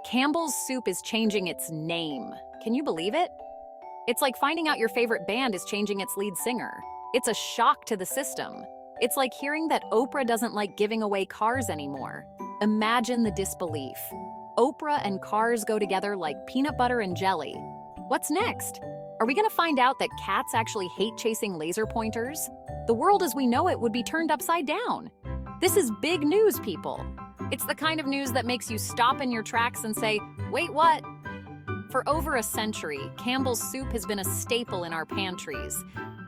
Campbell's Soup is changing its name. Can you believe it? It's like finding out your favorite band is changing its lead singer. It's a shock to the system. It's like hearing that Oprah doesn't like giving away cars anymore. Imagine the disbelief. Oprah and cars go together like peanut butter and jelly. What's next? Are we gonna find out that cats actually hate chasing laser pointers? The world as we know it would be turned upside down. This is big news, people. It's the kind of news that makes you stop in your tracks and say, wait, what? For over a century, Campbell's Soup has been a staple in our pantries.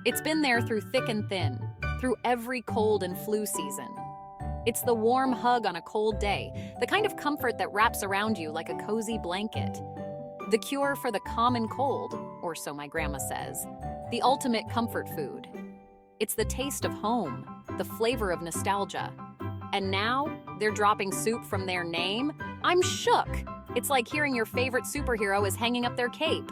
It's been there through thick and thin, through every cold and flu season. It's the warm hug on a cold day, the kind of comfort that wraps around you like a cozy blanket. The cure for the common cold, or so my grandma says. The ultimate comfort food. It's the taste of home, the flavor of nostalgia. And now, they're dropping soup from their name? I'm shook! It's like hearing your favorite superhero is hanging up their cape.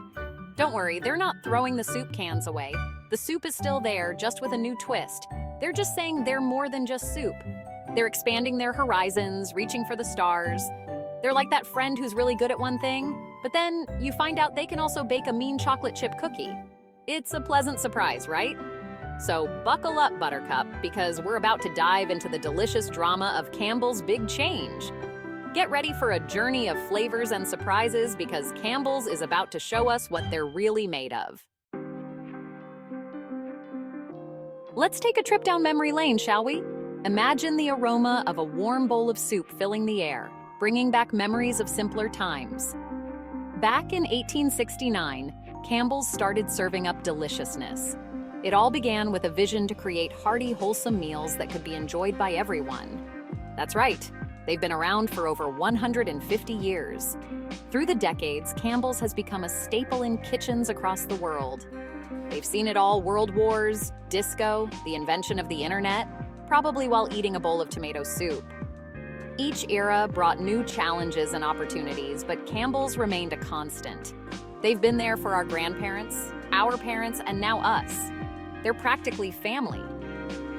Don't worry, they're not throwing the soup cans away. The soup is still there, just with a new twist. They're just saying they're more than just soup. They're expanding their horizons, reaching for the stars. They're like that friend who's really good at one thing, but then you find out they can also bake a mean chocolate chip cookie. It's a pleasant surprise, right? So buckle up, Buttercup, because we're about to dive into the delicious drama of Campbell's big change. Get ready for a journey of flavors and surprises because Campbell's is about to show us what they're really made of. Let's take a trip down memory lane, shall we? Imagine the aroma of a warm bowl of soup filling the air, bringing back memories of simpler times. Back in 1869, Campbell's started serving up deliciousness. It all began with a vision to create hearty, wholesome meals that could be enjoyed by everyone. That's right, they've been around for over 150 years. Through the decades, Campbell's has become a staple in kitchens across the world. They've seen it all: world wars, disco, the invention of the internet, probably while eating a bowl of tomato soup. Each era brought new challenges and opportunities, but Campbell's remained a constant. They've been there for our grandparents, our parents, and now us. They're practically family.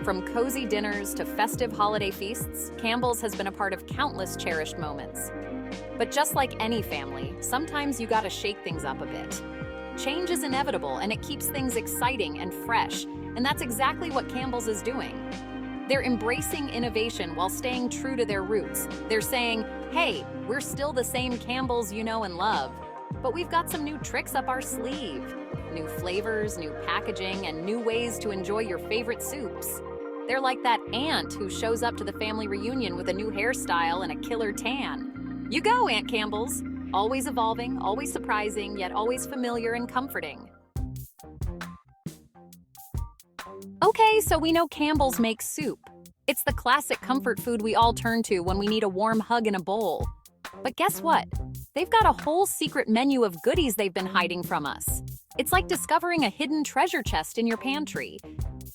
From cozy dinners to festive holiday feasts, Campbell's has been a part of countless cherished moments. But just like any family, sometimes you gotta shake things up a bit. Change is inevitable, and it keeps things exciting and fresh, and that's exactly what Campbell's is doing. They're embracing innovation while staying true to their roots. They're saying, hey, we're still the same Campbell's you know and love, but we've got some new tricks up our sleeve. New flavors, new packaging, and new ways to enjoy your favorite soups. They're like that aunt who shows up to the family reunion with a new hairstyle and a killer tan. You go, Aunt Campbell's. Always evolving, always surprising, yet always familiar and comforting. Okay, so we know Campbell's makes soup. It's the classic comfort food we all turn to when we need a warm hug in a bowl. But guess what? They've got a whole secret menu of goodies they've been hiding from us. It's like discovering a hidden treasure chest in your pantry.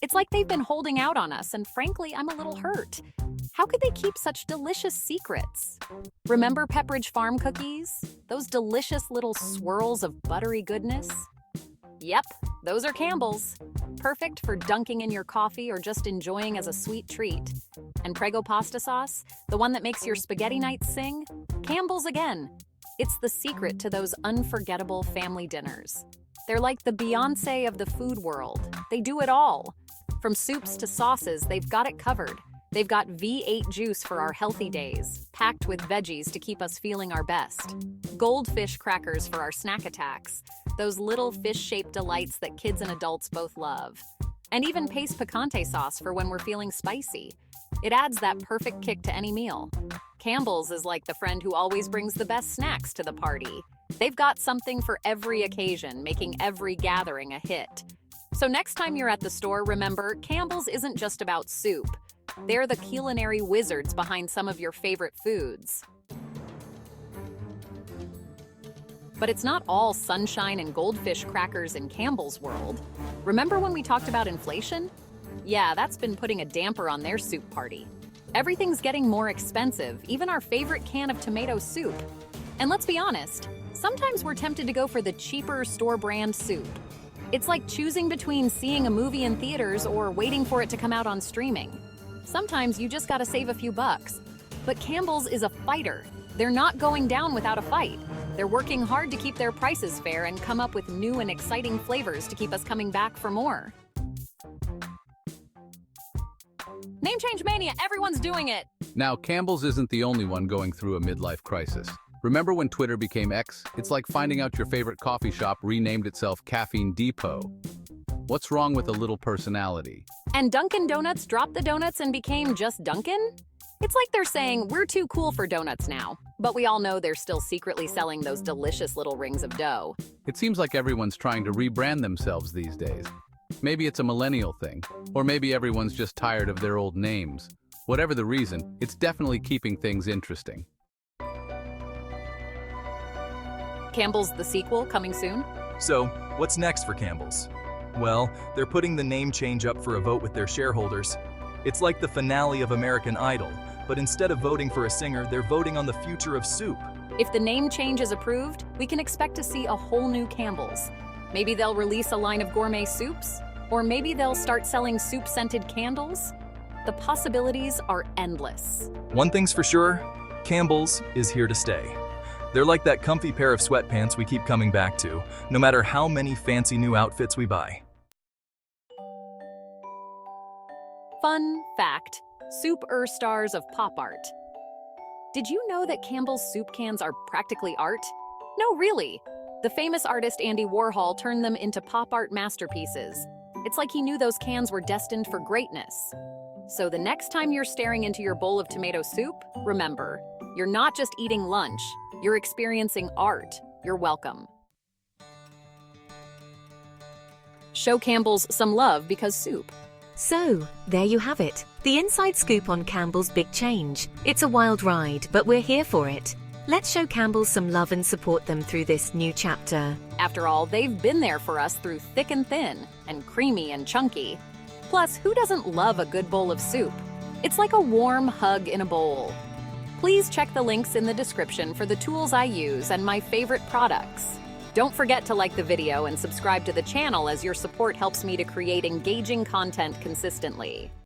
It's like they've been holding out on us, and frankly, I'm a little hurt. How could they keep such delicious secrets? Remember Pepperidge Farm cookies? Those delicious little swirls of buttery goodness? Yep, those are Campbell's. Perfect for dunking in your coffee or just enjoying as a sweet treat. And Prego pasta sauce, the one that makes your spaghetti nights sing? Campbell's again. It's the secret to those unforgettable family dinners. They're like the Beyoncé of the food world. They do it all. From soups to sauces, they've got it covered. They've got V8 juice for our healthy days, packed with veggies to keep us feeling our best. Goldfish crackers for our snack attacks, those little fish-shaped delights that kids and adults both love. And even paste picante sauce for when we're feeling spicy. It adds that perfect kick to any meal. Campbell's is like the friend who always brings the best snacks to the party. They've got something for every occasion, making every gathering a hit. So next time you're at the store, remember, Campbell's isn't just about soup. They're the culinary wizards behind some of your favorite foods. But it's not all sunshine and goldfish crackers in Campbell's world. Remember when we talked about inflation? Yeah, that's been putting a damper on their soup party. Everything's getting more expensive, even our favorite can of tomato soup. And let's be honest, sometimes we're tempted to go for the cheaper store-brand soup. It's like choosing between seeing a movie in theaters or waiting for it to come out on streaming. Sometimes you just gotta save a few bucks. But Campbell's is a fighter. They're not going down without a fight. They're working hard to keep their prices fair and come up with new and exciting flavors to keep us coming back for more. Name change mania, everyone's doing it! Now, Campbell's isn't the only one going through a midlife crisis. Remember when Twitter became X? It's like finding out your favorite coffee shop renamed itself Caffeine Depot. What's wrong with a little personality? And Dunkin' Donuts dropped the donuts and became just Dunkin'? It's like they're saying, we're too cool for donuts now. But we all know they're still secretly selling those delicious little rings of dough. It seems like everyone's trying to rebrand themselves these days. Maybe it's a millennial thing, or maybe everyone's just tired of their old names. Whatever the reason, it's definitely keeping things interesting. Campbell's the sequel coming soon? So, what's next for Campbell's? Well, they're putting the name change up for a vote with their shareholders. It's like the finale of American Idol, but instead of voting for a singer, they're voting on the future of soup. If the name change is approved, we can expect to see a whole new Campbell's. Maybe they'll release a line of gourmet soups, or maybe they'll start selling soup-scented candles. The possibilities are endless. One thing's for sure, Campbell's is here to stay. They're like that comfy pair of sweatpants we keep coming back to, no matter how many fancy new outfits we buy. Fun fact, soup stars of pop art. Did you know that Campbell's soup cans are practically art? No, really. The famous artist Andy Warhol turned them into pop art masterpieces. It's like he knew those cans were destined for greatness. So the next time you're staring into your bowl of tomato soup, remember, you're not just eating lunch, you're experiencing art. You're welcome. Show Campbell's some love because soup. So, there you have it. The inside scoop on Campbell's big change. It's a wild ride, but we're here for it. Let's show Campbell's some love and support them through this new chapter. After all, they've been there for us through thick and thin, and creamy and chunky. Plus, who doesn't love a good bowl of soup? It's like a warm hug in a bowl. Please check the links in the description for the tools I use and my favorite products. Don't forget to like the video and subscribe to the channel, as your support helps me to create engaging content consistently.